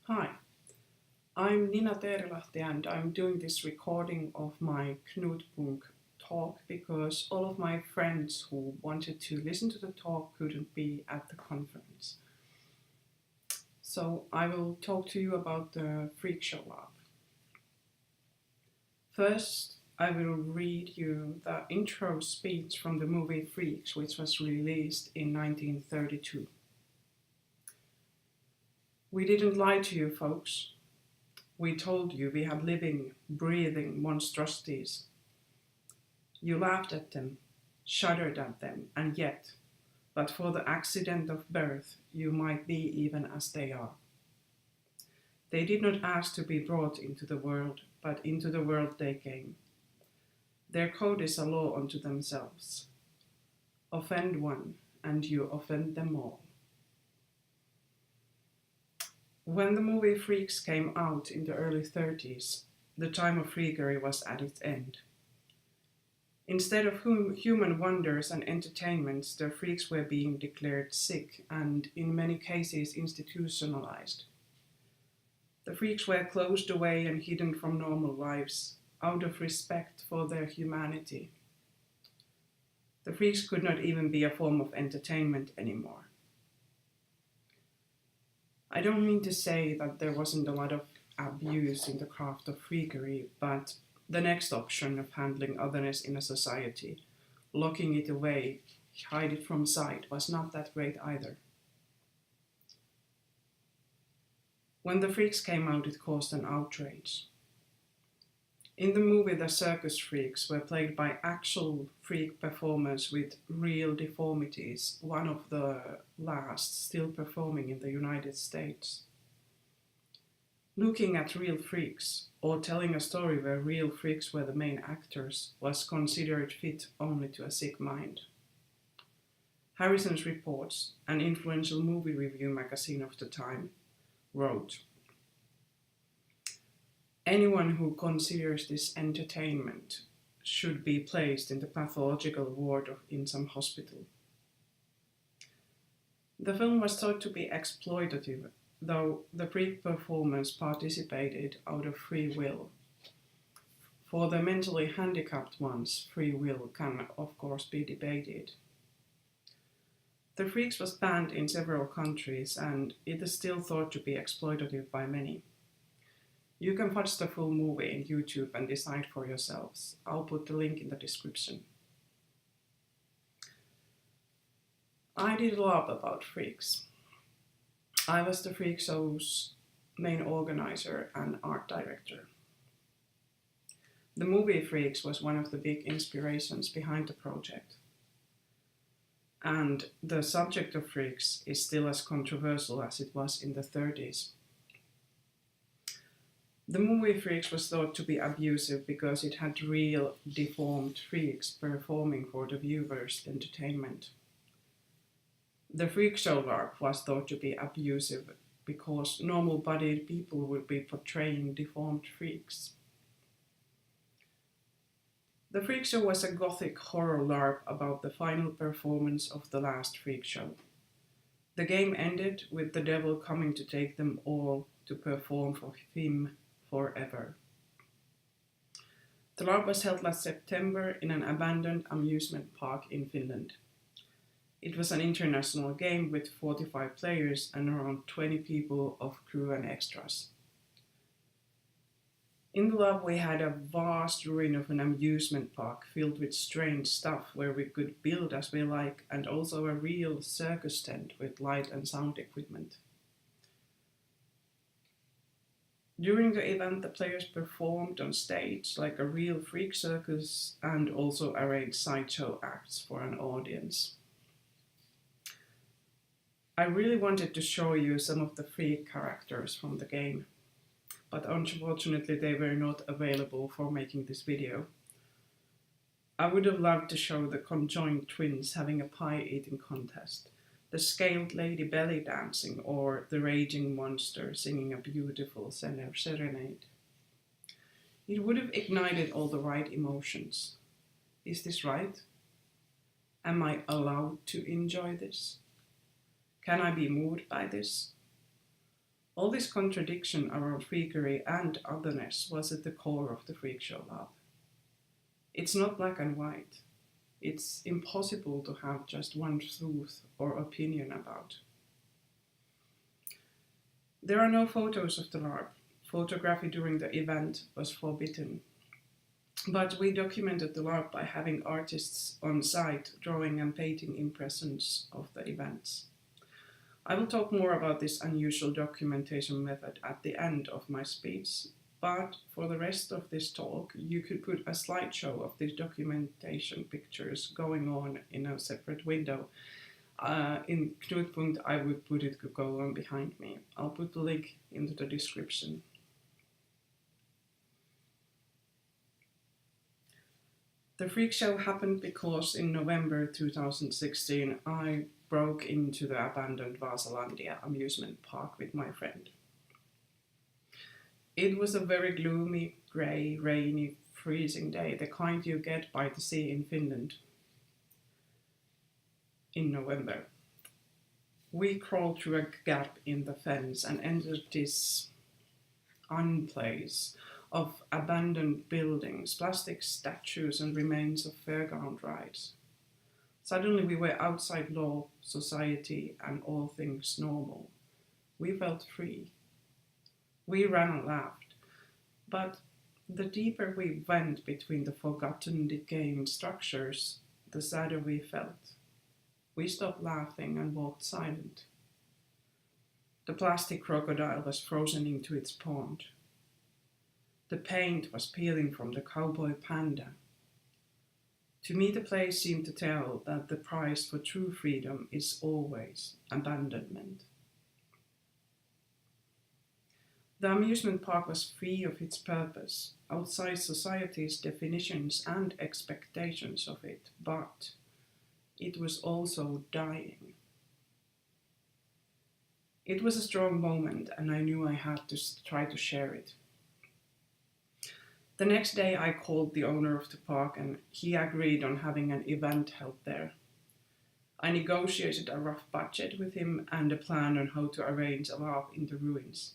Hi, I'm Nina Teerilahti and I'm doing this recording of my Knutpunkt talk because all of my friends who wanted to listen to the talk couldn't be at the conference. So I will talk to you about the freak show larp. First, I will read you the intro speech from the movie Freaks, which was released in 1932. We didn't lie to you, folks. We told you we had living, breathing monstrosities. You laughed at them, shuddered at them, and yet, but for the accident of birth, you might be even as they are. They did not ask to be brought into the world, but into the world they came. Their code is a law unto themselves. Offend one, and you offend them all. When the movie Freaks came out in the early 30s, the time of freakery was at its end. Instead of human wonders and entertainments, the freaks were being declared sick and, in many cases, institutionalized. The freaks were closed away and hidden from normal lives, out of respect for their humanity. The freaks could not even be a form of entertainment anymore. I don't mean to say that there wasn't a lot of abuse in the craft of freakery, but the next option of handling otherness in a society, locking it away, hide it from sight, was not that great either. When the freaks came out, it caused an outrage. In the movie, the circus freaks were played by actual freak performers with real deformities, one of the last still performing in the United States. Looking at real freaks, or telling a story where real freaks were the main actors, was considered fit only to a sick mind. Harrison's Reports, an influential movie review magazine of the time, wrote, "Anyone who considers this entertainment should be placed in the pathological ward in some hospital." The film was thought to be exploitative, though the freak performers participated out of free will. For the mentally handicapped ones, free will can of course be debated. The Freaks was banned in several countries and it is still thought to be exploitative by many. You can watch the full movie in YouTube and decide for yourselves. I'll put the link in the description. I did a LARP about Freaks. I was the Freak Show's main organizer and art director. The movie Freaks was one of the big inspirations behind the project. And the subject of freaks is still as controversial as it was in the 30s. The movie Freaks was thought to be abusive because it had real deformed freaks performing for the viewers' entertainment. The freak show LARP was thought to be abusive because normal-bodied people would be portraying deformed freaks. The Freak Show was a gothic horror LARP about the final performance of the last Freak Show. The game ended with the devil coming to take them all to perform for him forever. The LARP was held last September in an abandoned amusement park in Finland. It was an international game with 45 players and around 20 people of crew and extras. In the LARP we had a vast ruin of an amusement park filled with strange stuff where we could build as we like, and also a real circus tent with light and sound equipment. During the event the players performed on stage like a real freak circus and also arranged sideshow acts for an audience. I really wanted to show you some of the freak characters from the game, but unfortunately they were not available for making this video. I would have loved to show the conjoined twins having a pie eating contest, the scaled lady belly dancing, or the raging monster singing a beautiful serenade. It would have ignited all the right emotions. Is this right? Am I allowed to enjoy this? Can I be moved by this? All this contradiction around freakery and otherness was at the core of the freak show lab. It's not black and white. It's impossible to have just one truth or opinion about. There are no photos of the LARP. Photography during the event was forbidden. But we documented the LARP by having artists on site drawing and painting impressions of the events. I will talk more about this unusual documentation method at the end of my speech, but for the rest of this talk, you could put a slideshow of these documentation pictures going on in a separate window. In Knutpunkt, I would put it go on behind me. I'll put the link into the description. The freak show happened because in November 2016 I broke into the abandoned Vasalandia amusement park with my friend. It was a very gloomy, grey, rainy, freezing day, the kind you get by the sea in Finland in November. We crawled through a gap in the fence and entered this unplace of abandoned buildings, plastic statues and remains of fairground rides. Suddenly we were outside law, society and all things normal. We felt free. We ran and laughed, but the deeper we went between the forgotten, decaying structures, the sadder we felt. We stopped laughing and walked silent. The plastic crocodile was frozen into its pond. The paint was peeling from the cowboy panda. To me, the place seemed to tell that the price for true freedom is always abandonment. The amusement park was free of its purpose, outside society's definitions and expectations of it, but it was also dying. It was a strong moment, and I knew I had to try to share it. The next day I called the owner of the park and he agreed on having an event held there. I negotiated a rough budget with him and a plan on how to arrange a LARP in the ruins.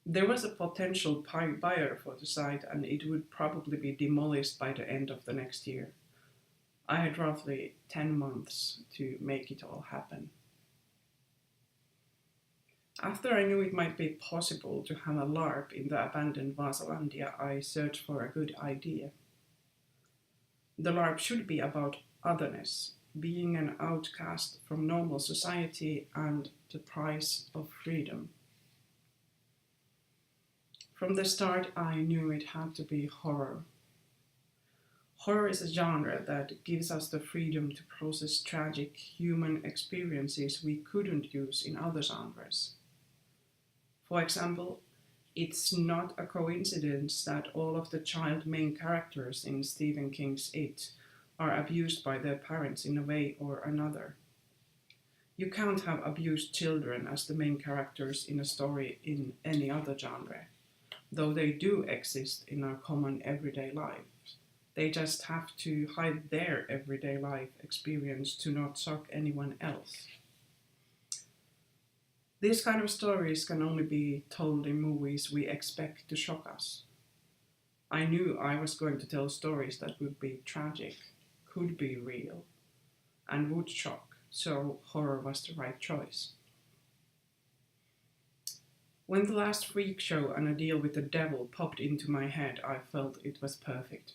There was a potential buyer for the site and it would probably be demolished by the end of the next year. I had roughly 10 months to make it all happen. After I knew it might be possible to have a LARP in the abandoned Vasalandia, I searched for a good idea. The LARP should be about otherness, being an outcast from normal society and the price of freedom. From the start, I knew it had to be horror. Horror is a genre that gives us the freedom to process tragic human experiences we couldn't use in other genres. For example, it's not a coincidence that all of the child main characters in Stephen King's It are abused by their parents in a way or another. You can't have abused children as the main characters in a story in any other genre, though they do exist in our common everyday lives. They just have to hide their everyday life experience to not shock anyone else. These kind of stories can only be told in movies we expect to shock us. I knew I was going to tell stories that would be tragic, could be real, and would shock, so horror was the right choice. When the last freak show and a deal with the devil popped into my head, I felt it was perfect.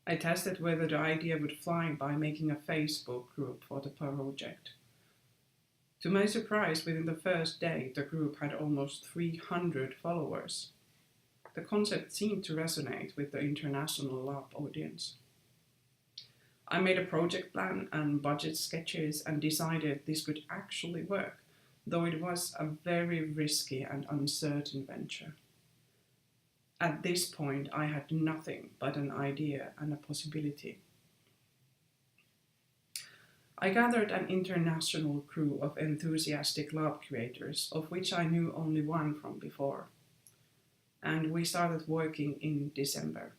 I tested whether the idea would fly by making a Facebook group for the project. To my surprise, within the first day, the group had almost 300 followers. The concept seemed to resonate with the international LARP audience. I made a project plan and budget sketches and decided this could actually work, though it was a very risky and uncertain venture. At this point, I had nothing but an idea and a possibility. I gathered an international crew of enthusiastic LARP creators, of which I knew only one from before, and we started working in December.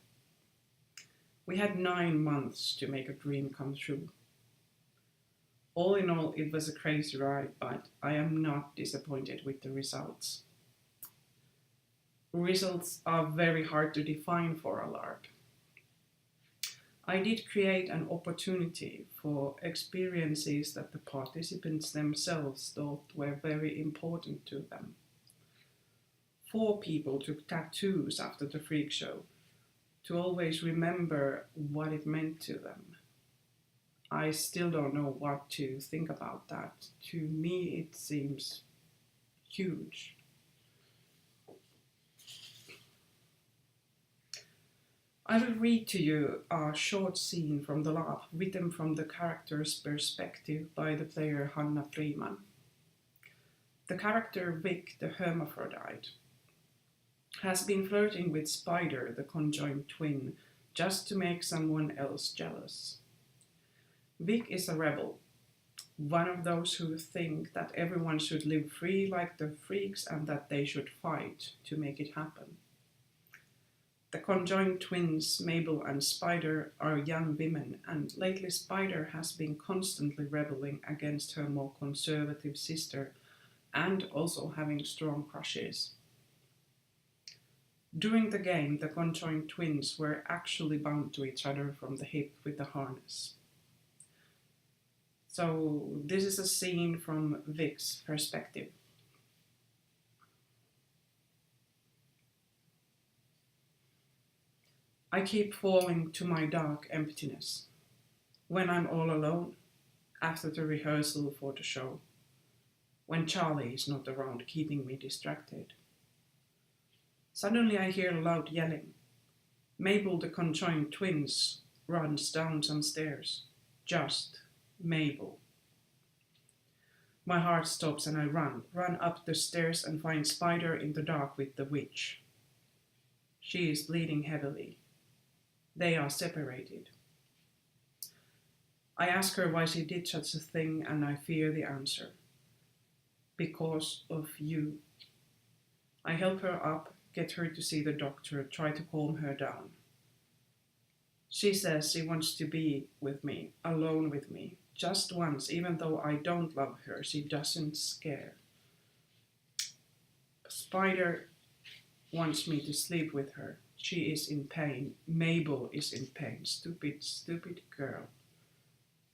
We had 9 months to make a dream come true. All in all, it was a crazy ride, but I am not disappointed with the results. Results are very hard to define for a LARP. I did create an opportunity for experiences that the participants themselves thought were very important to them. 4 people took tattoos after the freak show to always remember what it meant to them. I still don't know what to think about that. To me, it seems huge. I will read to you a short scene from the LARP written from the character's perspective by the player Hanna Freeman. The character Vic, the hermaphrodite, has been flirting with Spider, the conjoined twin, just to make someone else jealous. Vic is a rebel, one of those who think that everyone should live free like the freaks and that they should fight to make it happen. The conjoined twins, Mabel and Spider, are young women, and lately Spider has been constantly rebelling against her more conservative sister and also having strong crushes. During the game, the conjoined twins were actually bound to each other from the hip with a harness. So this is a scene from Vic's perspective. I keep falling to my dark emptiness. When I'm all alone, after the rehearsal for the show, when Charlie is not around keeping me distracted. Suddenly I hear loud yelling. Mabel, the conjoined twins, runs down some stairs. Just Mabel. My heart stops and I run up the stairs and find Spider in the dark with the witch. She is bleeding heavily. They are separated. I ask her why she did such a thing and I fear the answer. Because of you. I help her up, get her to see the doctor, try to calm her down. She says she wants to be with me, alone with me, just once, even though I don't love her, she doesn't scare. Spider wants me to sleep with her. She is in pain. Mabel is in pain. Stupid, stupid girl.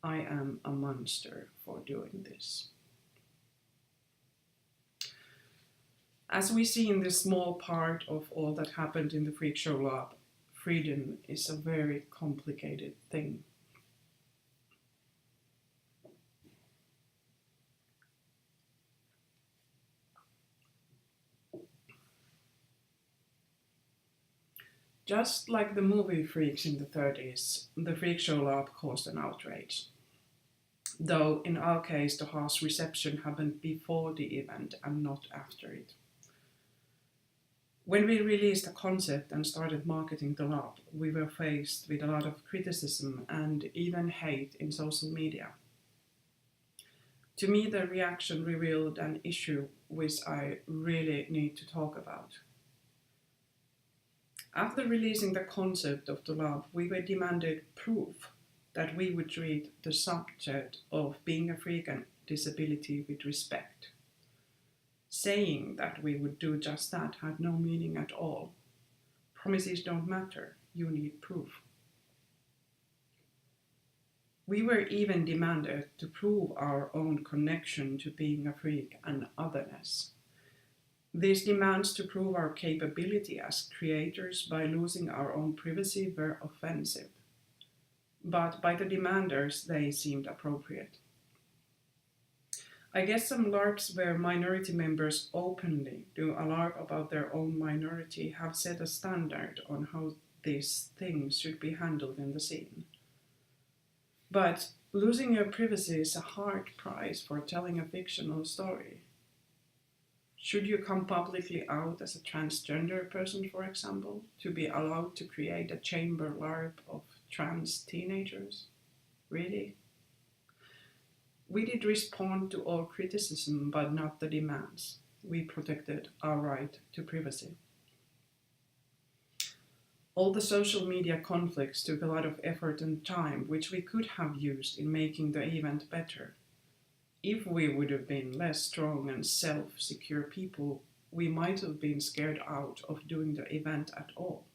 I am a monster for doing this. As we see in this small part of all that happened in the Freak Show Lab, freedom is a very complicated thing. Just like the movie Freaks in the 30s, the Freak Show Lab caused an outrage. Though in our case the harsh reception happened before the event and not after it. When we released the concept and started marketing the lab, we were faced with a lot of criticism and even hate in social media. To me, the reaction revealed an issue which I really need to talk about. After releasing the concept of the lab, we were demanded proof that we would treat the subject of being a freak and disability with respect. Saying that we would do just that had no meaning at all. Promises don't matter, you need proof. We were even demanded to prove our own connection to being a freak and otherness. These demands to prove our capability as creators by losing our own privacy were offensive. But by the demanders, they seemed appropriate. I guess some LARPs where minority members openly do a LARP about their own minority have set a standard on how these things should be handled in the scene. But losing your privacy is a hard price for telling a fictional story. Should you come publicly out as a transgender person, for example, to be allowed to create a chamber LARP of trans teenagers? Really? We did respond to all criticism, but not the demands. We protected our right to privacy. All the social media conflicts took a lot of effort and time, which we could have used in making the event better. If we would have been less strong and self-secure people, we might have been scared out of doing the event at all.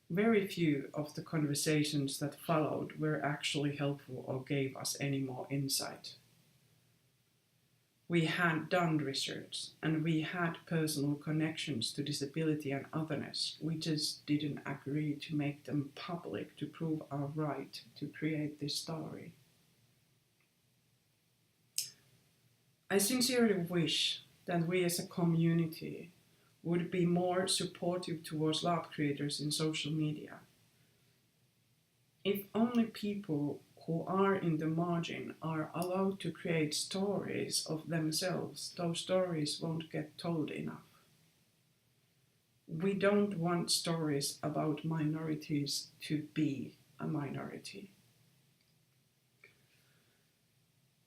Very few of the conversations that followed were actually helpful or gave us any more insight. We had done research and we had personal connections to disability and otherness. We just didn't agree to make them public to prove our right to create this story. I sincerely wish that we as a community would be more supportive towards LARP creators in social media. If only people who are in the margin are allowed to create stories of themselves, those stories won't get told enough. We don't want stories about minorities to be a minority.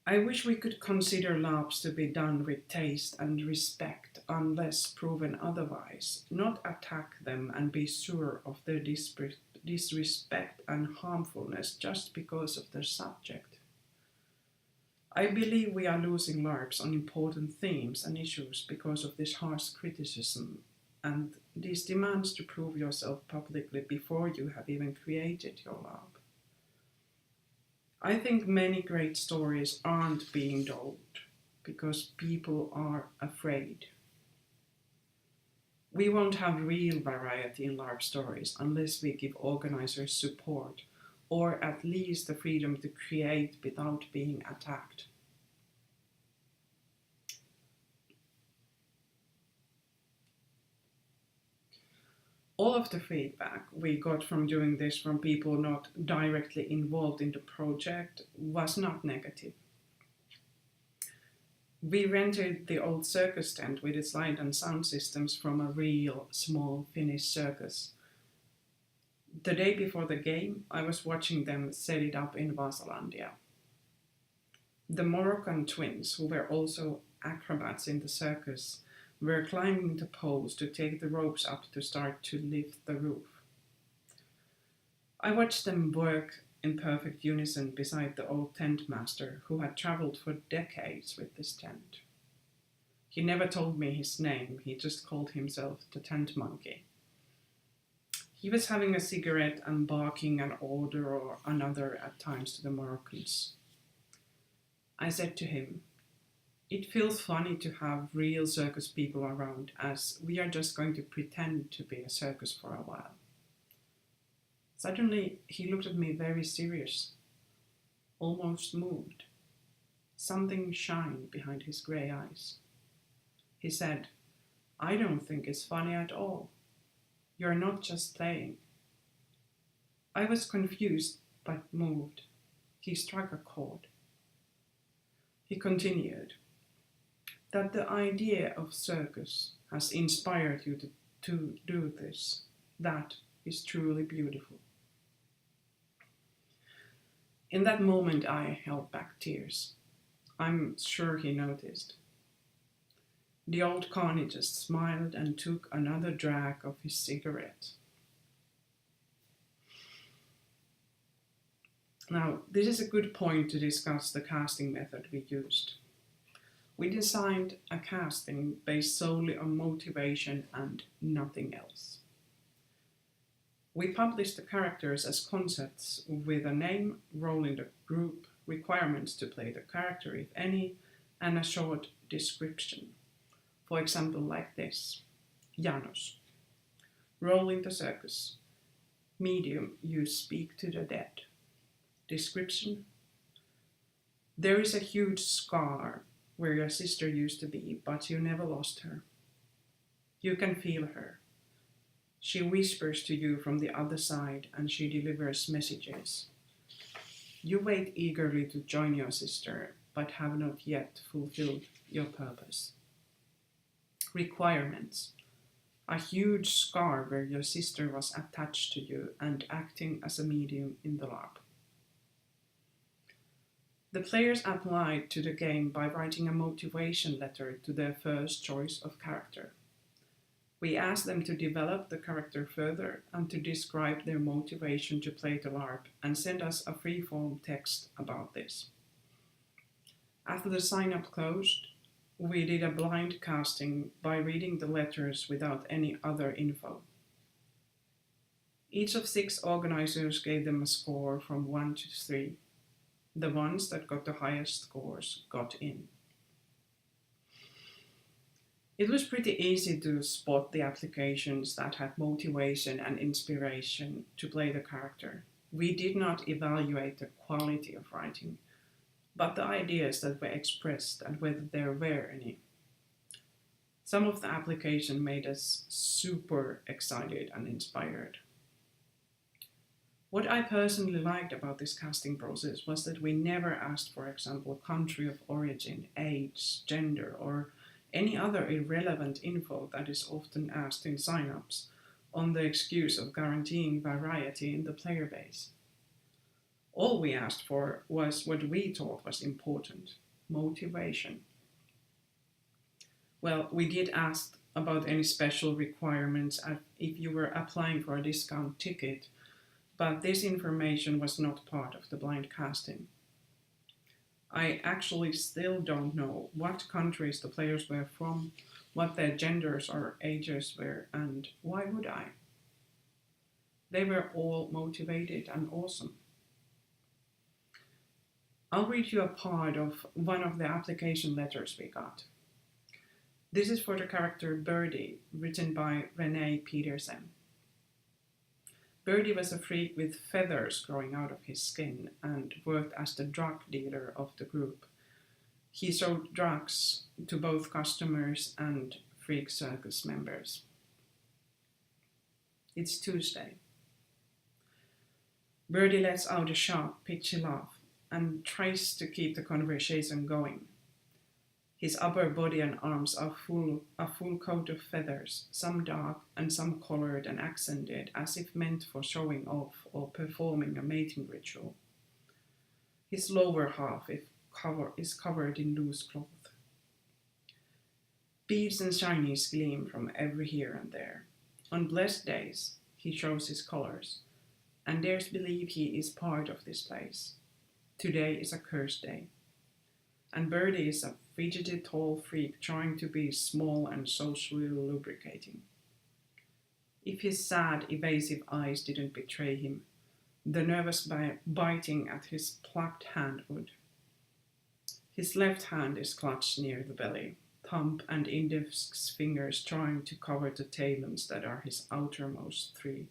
I wish we could consider LARPs to be done with taste and respect unless proven otherwise, not attack them and be sure of their disrespect and harmfulness just because of their subject. I believe we are losing LARPs on important themes and issues because of this harsh criticism and these demands to prove yourself publicly before you have even created your LARP. I think many great stories aren't being told because people are afraid. We won't have real variety in LARP stories unless we give organizers support or at least the freedom to create without being attacked. All of the feedback we got from doing this from people not directly involved in the project was not negative. We rented the old circus tent with its light and sound systems from a real small Finnish circus. The day before the game, I was watching them set it up in Vasalandia. The Moroccan twins, who were also acrobats in the circus, were climbing the poles to take the ropes up to start to lift the roof. I watched them work in perfect unison beside the old tent master who had traveled for decades with this tent. He never told me his name, he just called himself the tent monkey. He was having a cigarette and barking an order or another at times to the Moroccans. I said to him, "It feels funny to have real circus people around as we are just going to pretend to be a circus for a while." Suddenly he looked at me very serious, almost moved. Something shined behind his grey eyes. He said, "I don't think it's funny at all. You're not just playing." I was confused but moved. He struck a chord. He continued, "That the idea of circus has inspired you to do this, that is truly beautiful." In that moment I held back tears. I'm sure he noticed. The old carny just smiled and took another drag of his cigarette. Now, this is a good point to discuss the casting method we used. We designed a casting based solely on motivation and nothing else. We published the characters as concepts with a name, role in the group, requirements to play the character if any, and a short description. For example, like this: Janos. Role in the circus. Medium, you speak to the dead. Description: there is a huge scar where your sister used to be, but you never lost her. You can feel her. She whispers to you from the other side and she delivers messages. You wait eagerly to join your sister, but have not yet fulfilled your purpose. Requirements: a huge scar where your sister was attached to you and acting as a medium in the LARP. The players applied to the game by writing a motivation letter to their first choice of character. We asked them to develop the character further and to describe their motivation to play the LARP and send us a free-form text about this. After the sign-up closed, we did a blind casting by reading the letters without any other info. Each of 6 organizers gave them a score from 1 to 3. The ones that got the highest scores got in. It was pretty easy to spot the applications that had motivation and inspiration to play the character. We did not evaluate the quality of writing, but the ideas that were expressed and whether there were any. Some of the application made us super excited and inspired. What I personally liked about this casting process was that we never asked, for example, country of origin, age, gender, or any other irrelevant info that is often asked in signups on the excuse of guaranteeing variety in the player base. All we asked for was what we thought was important: motivation. Well, we did ask about any special requirements if you were applying for a discount ticket, but this information was not part of the blind casting. I actually still don't know what countries the players were from, what their genders or ages were, and why would I? They were all motivated and awesome. I'll read you a part of one of the application letters we got. This is for the character Birdie, written by Renee Peterson. Birdie was a freak with feathers growing out of his skin and worked as the drug dealer of the group. He sold drugs to both customers and freak circus members. It's Tuesday. Birdie lets out a sharp, pitchy laugh and tries to keep the conversation going. His upper body and arms are a full coat of feathers, some dark and some colored and accented, as if meant for showing off or performing a mating ritual. His lower half is covered in loose cloth. Beads and shinies gleam from every here and there. On blessed days, he shows his colors, and dares believe he is part of this place. Today is a cursed day, and Birdie is a fidgety tall freak trying to be small and socially lubricating. If his sad, evasive eyes didn't betray him, the nervous biting at his plucked hand would. His left hand is clutched near the belly, thumb and index fingers trying to cover the talons that are his outermost 3.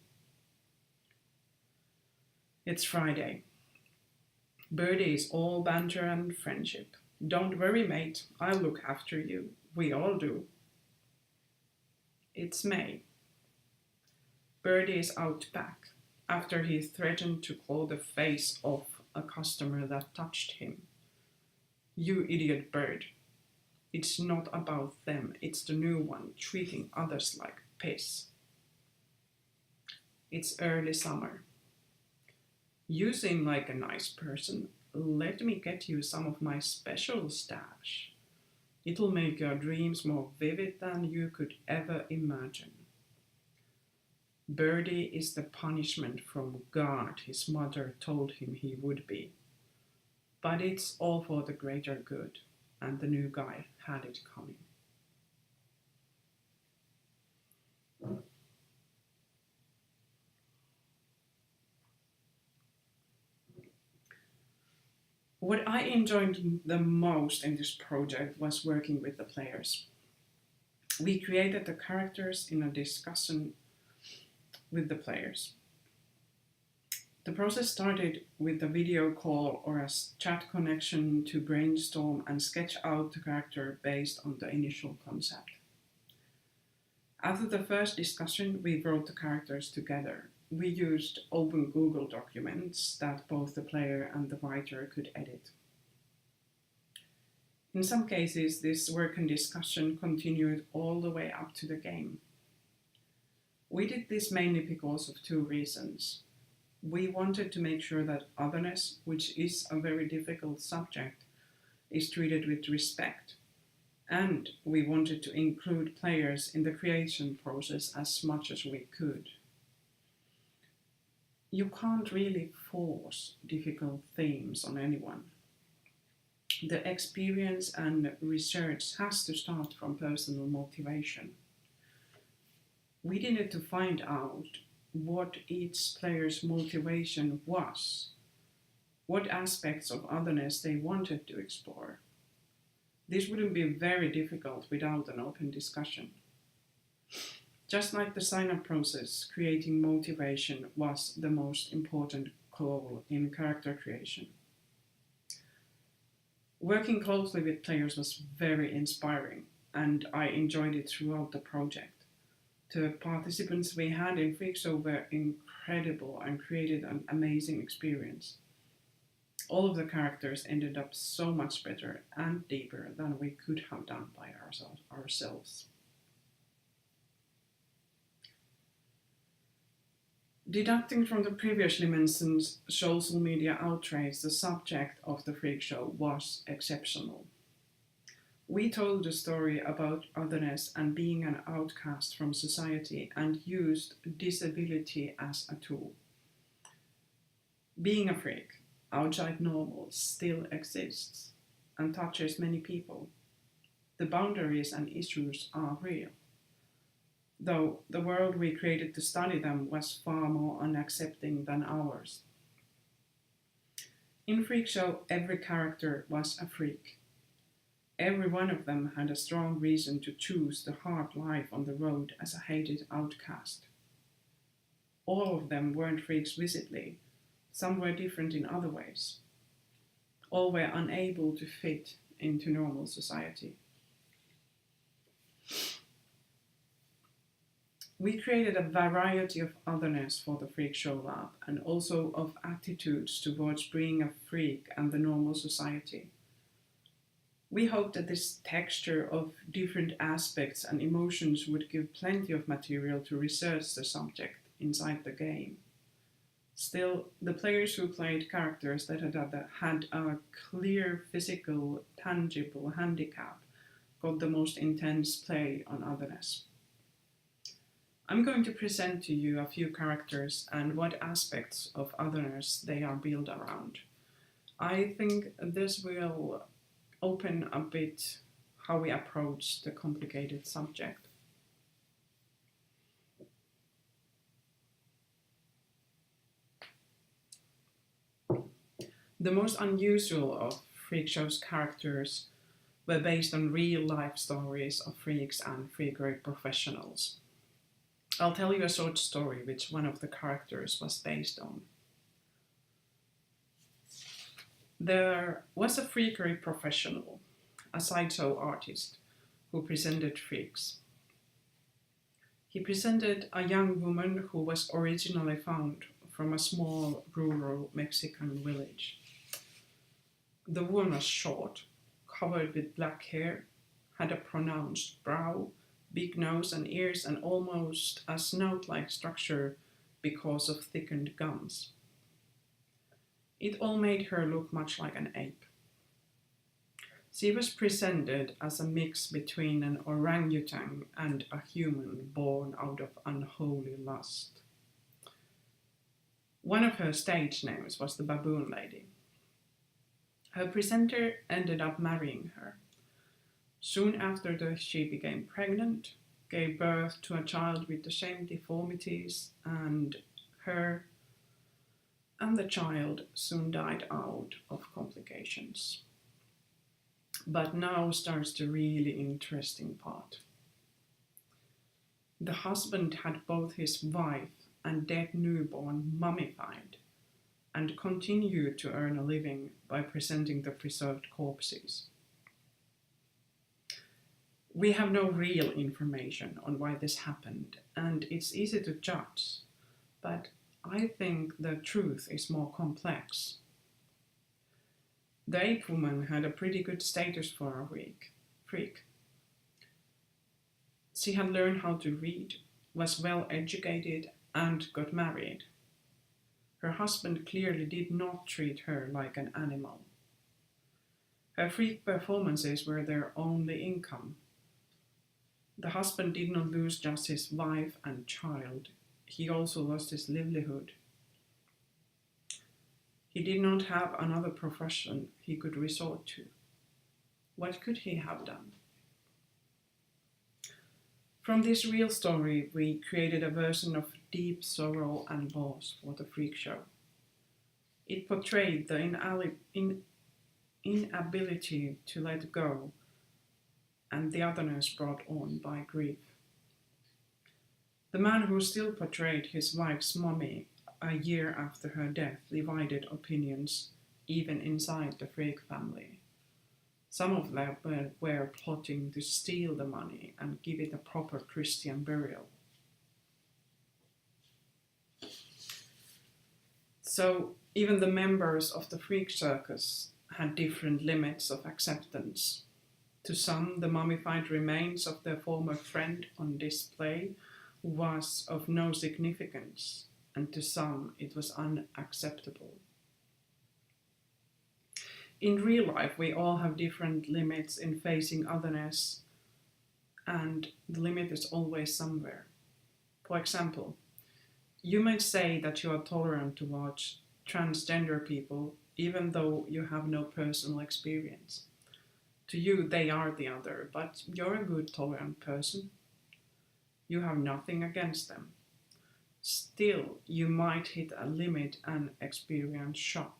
It's Friday. Birdie is all banter and friendship. Don't worry, mate, I'll look after you. We all do. It's May. Birdie is out back after he threatened to claw the face off a customer that touched him. You idiot bird. It's not about them, it's the new one treating others like piss. It's early summer. You seem like a nice person. Let me get you some of my special stash. It'll make your dreams more vivid than you could ever imagine. Birdie is the punishment from God his mother told him he would be. But it's all for the greater good, and the new guy had it coming. What I enjoyed the most in this project was working with the players. We created the characters in a discussion with the players. The process started with a video call or a chat connection to brainstorm and sketch out the character based on the initial concept. After the first discussion, we wrote the characters together. We used open Google documents that both the player and the writer could edit. In some cases, this work and discussion continued all the way up to the game. We did this mainly because of 2 reasons. We wanted to make sure that otherness, which is a very difficult subject, is treated with respect. And we wanted to include players in the creation process as much as we could. You can't really force difficult themes on anyone. The experience and research has to start from personal motivation. We needed to find out what each player's motivation was, what aspects of otherness they wanted to explore. This wouldn't be very difficult without an open discussion. Just like the sign-up process, creating motivation was the most important goal in character creation. Working closely with players was very inspiring, and I enjoyed it throughout the project. The participants we had in Freakshow were incredible and created an amazing experience. All of the characters ended up so much better and deeper than we could have done by ourselves. Deducting from the previously mentioned social media outrage, the subject of the Freakshow was exceptional. We told a story about otherness and being an outcast from society and used disability as a tool. Being a freak, outside normal, still exists and touches many people. The boundaries and issues are real, though the world we created to study them was far more unaccepting than ours. In Freakshow, every character was a freak. Every one of them had a strong reason to choose the hard life on the road as a hated outcast. All of them weren't freaks visibly, some were different in other ways. All were unable to fit into normal society. We created a variety of otherness for the Freakshow Lab and also of attitudes towards being a freak and the normal society. We hoped that this texture of different aspects and emotions would give plenty of material to research the subject inside the game. Still, the players who played characters that had a clear physical, tangible handicap got the most intense play on otherness. I'm going to present to you a few characters and what aspects of otherness they are built around. I think this will open a bit how we approach the complicated subject. The most unusual of Freakshow's characters were based on real life stories of freaks and freakery professionals. I'll tell you a short story which one of the characters was based on. There was a freakery professional, a sideshow artist, who presented freaks. He presented a young woman who was originally found from a small rural Mexican village. The woman was short, covered with black hair, had a pronounced brow, big nose and ears, and almost a snout-like structure because of thickened gums. It all made her look much like an ape. She was presented as a mix between an orangutan and a human born out of unholy lust. One of her stage names was the Baboon Lady. Her presenter ended up marrying her. Soon after she became pregnant, gave birth to a child with the same deformities, and her and the child soon died out of complications. But now starts the really interesting part. The husband had both his wife and dead newborn mummified and continued to earn a living by presenting the preserved corpses. We have no real information on why this happened, and it's easy to judge, but I think the truth is more complex. The ape woman had a pretty good status for a freak. She had learned how to read, was well educated, and got married. Her husband clearly did not treat her like an animal. Her freak performances were their only income. The husband did not lose just his wife and child, he also lost his livelihood. He did not have another profession he could resort to. What could he have done? From this real story, we created a version of deep sorrow and loss for the freak show. It portrayed the inability to let go and the otherness brought on by grief. The man who still portrayed his wife's mummy a year after her death divided opinions even inside the freak family. Some of them were plotting to steal the money and give it a proper Christian burial. So even the members of the freak circus had different limits of acceptance. To some, the mummified remains of their former friend on display was of no significance, and to some it was unacceptable. In real life, we all have different limits in facing otherness, and the limit is always somewhere. For example, you might say that you are tolerant towards transgender people even though you have no personal experience. To you, they are the other, but you're a good tolerant person. You have nothing against them. Still, you might hit a limit and experience shock.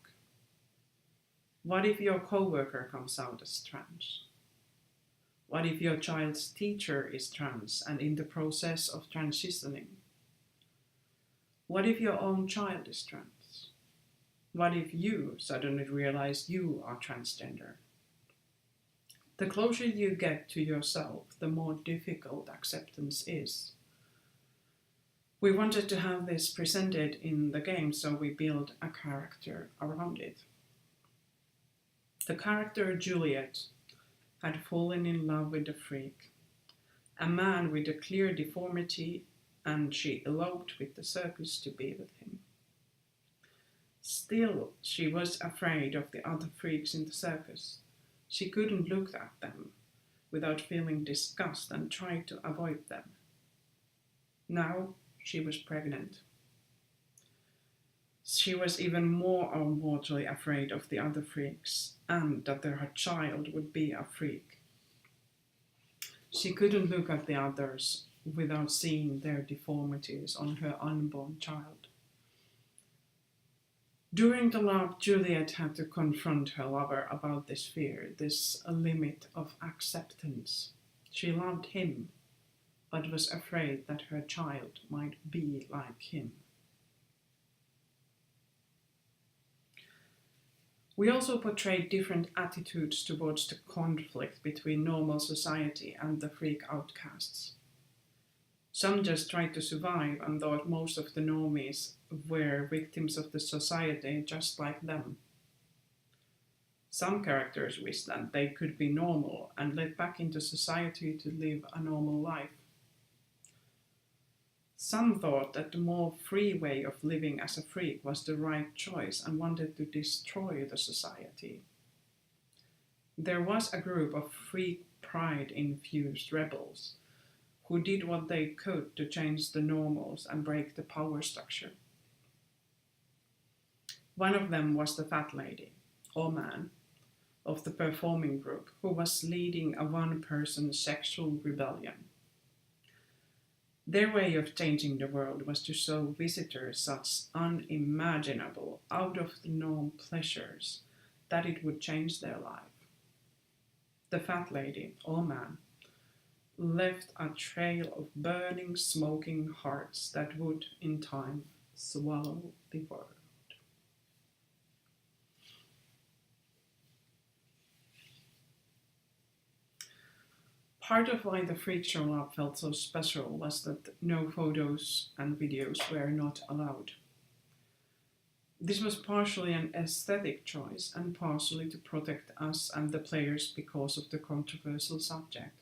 What if your coworker comes out as trans? What if your child's teacher is trans and in the process of transitioning? What if your own child is trans? What if you suddenly realize you are transgender? The closer you get to yourself, the more difficult acceptance is. We wanted to have this presented in the game, so we built a character around it. The character Juliet had fallen in love with a freak, a man with a clear deformity, and she eloped with the circus to be with him. Still, she was afraid of the other freaks in the circus. She couldn't look at them without feeling disgust and tried to avoid them. Now she was pregnant. She was even more mortally afraid of the other freaks and that her child would be a freak. She couldn't look at the others without seeing their deformities on her unborn child. During the larp, Juliet had to confront her lover about this fear, this limit of acceptance. She loved him, but was afraid that her child might be like him. We also portrayed different attitudes towards the conflict between normal society and the freak outcasts. Some just tried to survive and thought most of the normies were victims of the society just like them. Some characters wished that they could be normal and let back into society to live a normal life. Some thought that the more free way of living as a freak was the right choice and wanted to destroy the society. There was a group of freak pride-infused rebels who did what they could to change the normals and break the power structure. One of them was the fat lady, or man, of the performing group, who was leading a one-person sexual rebellion. Their way of changing the world was to show visitors such unimaginable, out-of-the-norm pleasures that it would change their life. The fat lady, or man, left a trail of burning, smoking hearts that would, in time, swallow the world. Part of why the freak show larp felt so special was that no photos and videos were not allowed. This was partially an aesthetic choice and partially to protect us and the players because of the controversial subject.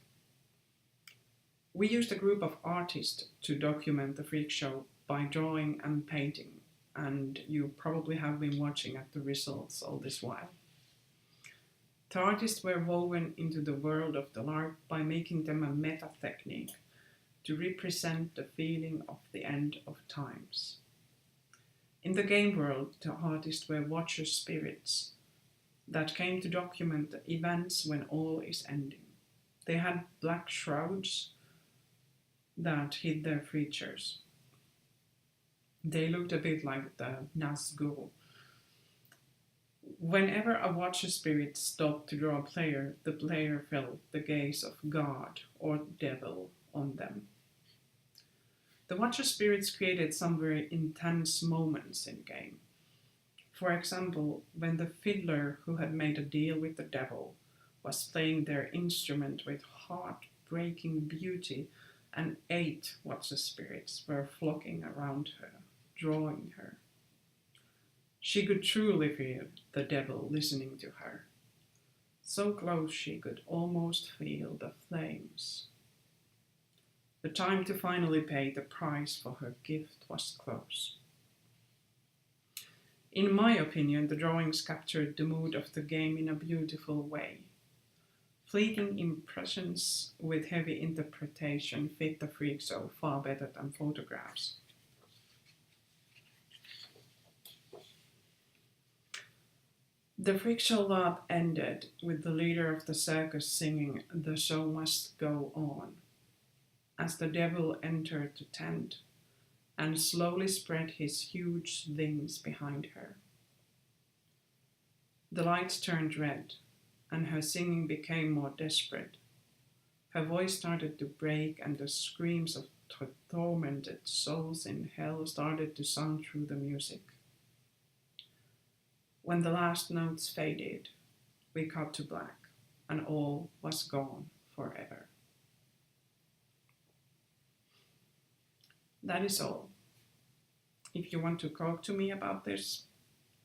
We used a group of artists to document the freak show by drawing and painting, and you probably have been watching at the results all this while. The artists were woven into the world of the larp by making them a meta technique to represent the feeling of the end of times. In the game world, the artists were watcher spirits, that came to document the events when all is ending. They had black shrouds that hid their features. They looked a bit like the Nazgul. Whenever a watcher spirit stopped to draw a player, the player felt the gaze of God or devil on them. The watcher spirits created some very intense moments in game. For example, when the fiddler who had made a deal with the devil was playing their instrument with heart-breaking beauty, and 8 watcher spirits were flocking around her, drawing her. She could truly feel the devil listening to her. So close she could almost feel the flames. The time to finally pay the price for her gift was close. In my opinion, the drawings captured the mood of the game in a beautiful way. Fleeting impressions with heavy interpretation fit the freak show far better than photographs. The freak show larp ended with the leader of the circus singing "The show must go on" as the devil entered the tent and slowly spread his huge wings behind her. The lights turned red, and her singing became more desperate. Her voice started to break, and the screams of tormented souls in hell started to sound through the music. When the last notes faded, we cut to black, and all was gone forever. That is all. If you want to talk to me about this,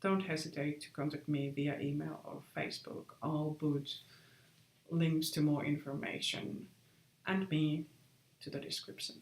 don't hesitate to contact me via email or Facebook. I'll put links to more information and me to the description.